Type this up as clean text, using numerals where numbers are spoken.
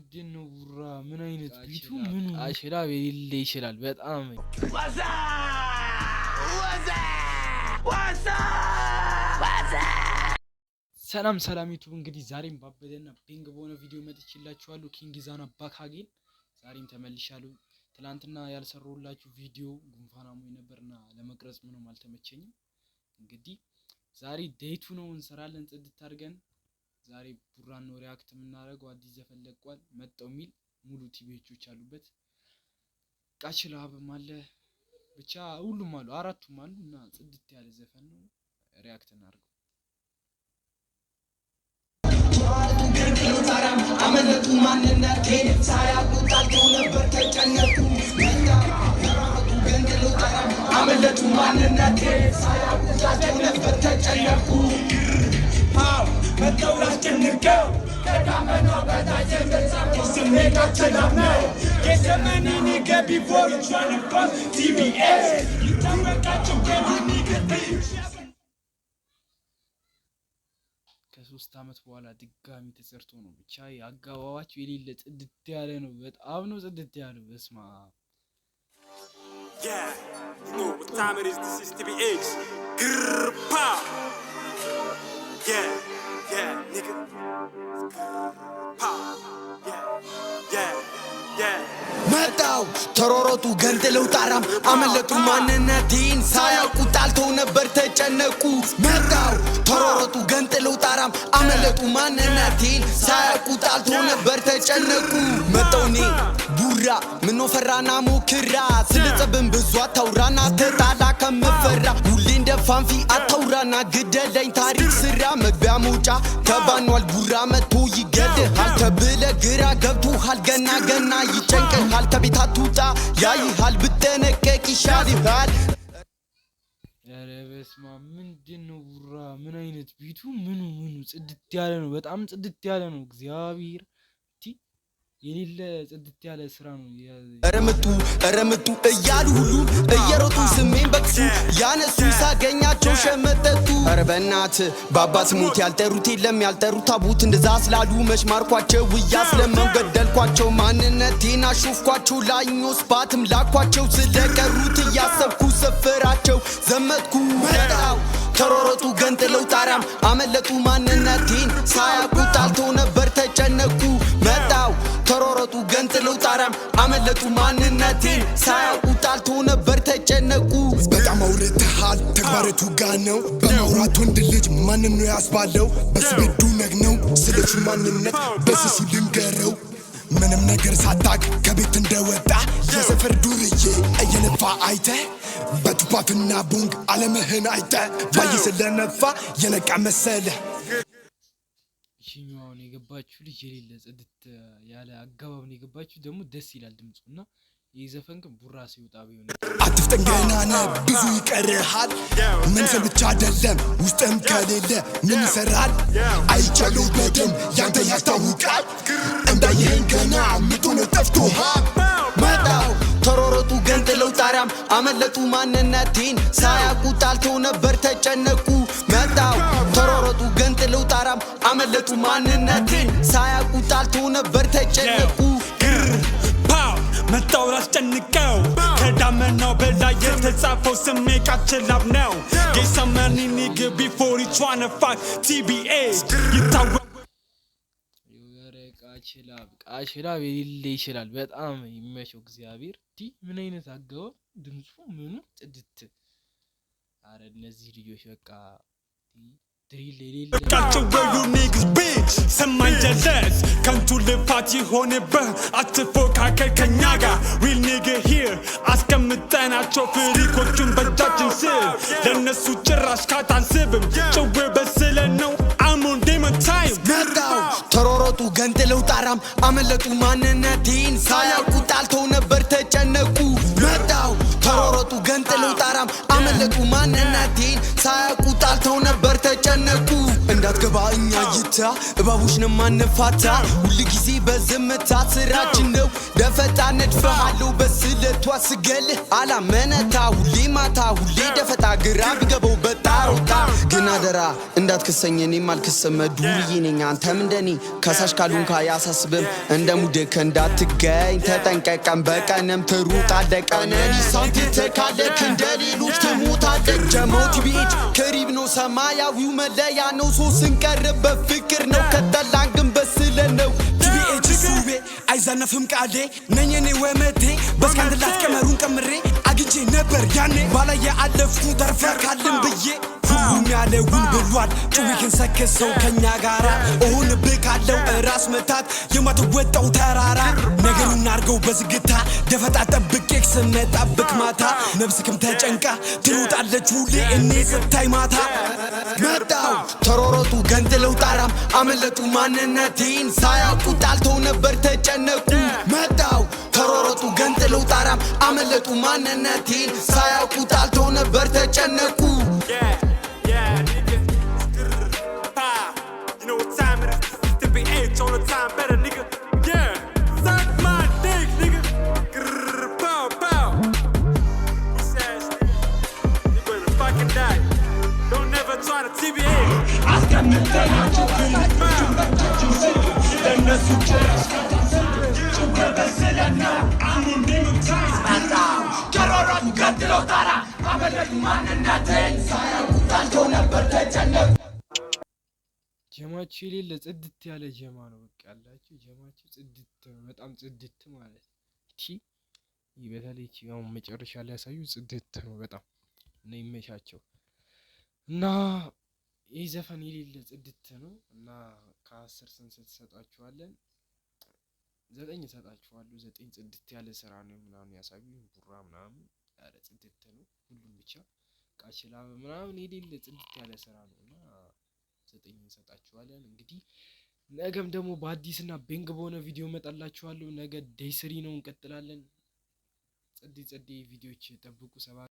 ምንድነው ቡራ ምን አይነት ቢቱ ምን አሽራብ የሌለ ይችላል በጣም ሰላም ሰላም ዩቲዩብ እንግዲህ ዛሬም ባበደና ቢንግ በሆነ ቪዲዮ መጥቼላችኋለሁ። ኪንግ ዛና ባካጌን ዛሬም ተመልሻለሁ። ትላንትና ያልሰራሁላችሁ ቪዲዮ ጉንፋን አሞኝ ነበርና ለመቅረጽ ምንም አልተመቸኝም። እንግዲህ ዛሬ ዴቱ ነው እንሰራለን ጽድት አድርገን። ዛሬ ቡራን ነው ሪአክት የምናደርገው። አዲስ ዘፈን ለቋል መጣው ሚል ሙሉ ቲቪዎች አሉበት። ቃችላብም አለ ብቻ ሁሉም አሉ አራቱም አሉና ጽድት ያለ ዘፈን ነው። ሪአክት እናድርገው። አመለጡ ማንነቴ ሳያውቁታቸው ነበር ተጨነቁ አመለጡ ማንነቴ ሳያውቁታቸው ነበር ተጨነቁ መተው ላስጨንቀው ከዳመናው በታች የተጻፈው ስሜታችን ነው የዘመኔን ገቢ ፎርቹን እንኳን ቲቪኤስ ይታወቃቸው ከሚገቢ ከ3 አመት በኋላ ድጋሚ ተሰርቶ ነው። ብቻ ያጋባባቸው የሌለ ጽድት ያለ ነው። በጣም ነው ጽድት ያለው። በስማ Yeah, you know what time it is. This is TBH. Grrrpa. Yeah, nigga. Pa. Yeah. መጣው ተሮሮቱ ገንጥለው ጣራም አመለጡ ማንነቴን ሳያውቁ ጣልተው ነበር ተጨነቁ መጣው ተሮሮቱ ገንጥለው ጣራም አመለጡ ማንነቴን ሳያውቁ ጣልተው ነበር ተጨነቁ መጣውኔ ቡራ ምኖ ፈራና ሞክራ ስለጸብን ብዙ አታውራና ተጣላ ከመፈራ ሁሌ እንደፋንፊ አታውራና ግደለኝ ታሪክ ስራ መግቢያ መውጫ ተባኗል ቡራ መጥቶ ይገድሃል ተብለ ግራ ገብቶሃል ገና ይጨንቅሃል ከቤት አትውጣ ያይሃል ብትጠነቀቅ ይሻልሃል። ኧረ በስመ አብ ምንድነው ቡራ ምን አይነት ቢቱ ምኑ ጽድት ያለ ነው። በጣም ጽድት ያለ ነው። እግዚአብሔር የሌለ ጽድት ያለ ስራ ነው። ረምጡ እያሉ ሁሉ እየሮጡ ስሜን በክሱ ያነሱ ሳገኛቸው ሸመጠጡ። ኧረ በእናትህ በአባት ሞት ያልጠሩት የለም ያልጠሩት ታቦት እንደዛ ስላሉ መች ማርኳቸው እያስለመው ገደልኳቸው ማንነቴን አሾፍኳቸው ላኞስ ባትም ላኳቸው ስለቀሩት እያሰብኩ ስፍራቸው ዘመትኩ መጣው ተሮሮጡ ገንጥለው ጣራም አመለጡ ማንነቴን ሳያውቁ ጣልተው ነበር ተጨነቁ መጣው ተሮሮጡ ገንጥለው ጣራም አመለጡ ማንነቴን ሳያውቁ ጣልተው ነበር ተጨነቁ። በጣም አውርተሃል ተግባረቱ ጋ ነው በማውራት ወንድ ልጅ ማንን ነው ያስባለው በስቤዱ ነግነው ስለሱ ማንነት በስሱ ልንገረው ምንም ነገር ሳታቅ ከቤት እንደወጣ የሰፈር ዱርዬ እየነፋ አይተ በቱፓክና ቡንግ አለምህን አይተ ባይ ስለነፋ የነቃ መሰለ ሽኛውን የገባችሁ ልጅ የሌለ ጽድት ያለ አጋባብ ነው የገባችሁ። ደግሞ ደስ ይላል ድምጹና የዘፈን ግን ቡራ ሲወጣ ቢሆን አትፍጠን ገና ነህ ብዙ ይቀርሃል መንሰል ብቻ አይደለም ውስጥም ከሌለ ምን ይሰራል አይቻለው በደም ያንተ ያስታውቃል እንዳየህን ገና ምጡን ጠፍቶሃል መጣው ተሮሮጡ ገንጥለው ጣራም አመለጡ ማንነቴን ሳያውቁ ጣልተው ነበር ተጨነቁ መጣው ተሮሮጡ ገንጥለው ጣራም አመለጡ ማንነቴን ሳያውቁ ጣልተው ነበር ተጨነቁ መጣው ላስጨንቀው ከዳመናው በላይ የተጻፈው ስሜታችን ነው የሰመኒን ግቢ ፎር ኢቿን ፋክ ቲቢኤስ ይታወቃል። ቃችላብ የሌለ ይችላል በጣም የሚመቸው እግዚአብሔር ምን አይነት አገባብ ድምፁ ምኑ ጽድት። አረ እነዚህ ልጆች በቃ ድሪል የሌለ በቃቸው ወዩ ኒግስ ቢች ሰማኝ ጀለስ ከንቱ ልፋት ይሆንብህ አትፎካከር ከኛ ጋር ሪል ኒግ ሂር አስቀምጠናቸው ፍሪኮቹን በእጃችን ስር ለእነሱ ጭራሽ ካታንስብም ጭዌ በስለ ነው አሞን ዴመን ታይም መጣው ተሮሮጡ ገንጥለው ጣራም አመለጡ ማንነቴን ሳያውቁ ጣልተው ነበር ተጨነቁ መጣው ተሮሮጡ ገንጥለው ጣራም አመለጡ ማንነቴን ሳያውቁ ጣልተው ነበር ተጨነቁ እንዳትገባ እኛ ይታ እባቦች ነው ማንፋታ ሁሉ ጊዜ በዝምታ ስራችን ነው ደፈጣ ነድፈሃለው በስለቷ ስገልህ አላመነታ ሁሌ ማታ ሁሌ ደፈጣ ግራ ቢገባው በጣሮታ ግን አደራ እንዳትከሰኝ እኔም አልከሰም ዱርዬ ነኝ አንተም እንደኔ ከሳሽ ካሉንካ ያሳስብም እንደ ሙድክ እንዳትገኝ ተጠንቀቀን በቀንም ትሩጣለህ ቀነኒ ሳንቲ ተካለክ እንደሌሎች ትሞታለህ ጀሞት ቢች ከሪብ ነው ሰማያዊው መለያ ነው ሶ ስንቀርብ በፍቅር ነው ከተላን ግን በስለ ነው ቲቢኤች ሱቤ አይዛነፍም ቃሌ ነኝ እኔ ወመቴ በስካንድላት ቀመሩን ቀምሬ አግቼ ነበር ያኔ ባላየ አለፍኩ ተርፈካልን ብዬ ሁሉም ያለውን ብሏል ጭዊክን ሰክሰው ከኛ ጋራ እሆንብካለው ራስ መታት የማትወጣው ተራራ ነገሩን አርገው በዝግታ ደፈጣ ጠብቄክ ስመጣብክ ማታ ነፍስክም ተጨንቃ ትሩጣለች ሁሌ እኔ ስታይ ማታ መጣው ተሮሮጡ ገንጥለው ጣራም አመለጡ ማንነቴን ሳያውቁ ጣልተው ነበር ተጨነቁ መጣው ተሮሮጡ ገንጥለው ጣራም አመለጡ ማንነቴን ሳያውቁ ጣልተው ነበር ተጨነቁ all the time better nigga yeah suck my dick nigga grrr pow pow who says you're gonna fucking die don't never try to TBH ጀማችሁ የሌለ ጽድት ያለ ጀማ ነው በቃ ያላችሁ ጀማችሁ ጽድት ነው በጣም ጽድት ማለት እቺ በተለይ ያው መጨረሻ ላይ ያሳዩ ጽድት ነው በጣም እና ይመቻቸው እና ይህ ዘፈን የሌለ ጽድት ነው እና ከ10 ስንት ተሰጣችኋለን 9 ተሰጣችኋለሁ 9 ጽድት ያለ ስራ ነው ምናምን ያሳዩ ቡራ ምናምን ያለ ጽድት ነው ሁሉም ብቻ ቃችላ ምናምን የሌለ ጽድት ያለ ስራ ነውና 9 እንሰጣችኋለን እንግዲህ ነገም ደግሞ በአዲስና ቤንግ በሆነ ቪዲዮ መጣላችኋለሁ ነገ ዴይ 3 ነው እንቀጥላለን ጽዲ ቪዲዮዎች ጠብቁ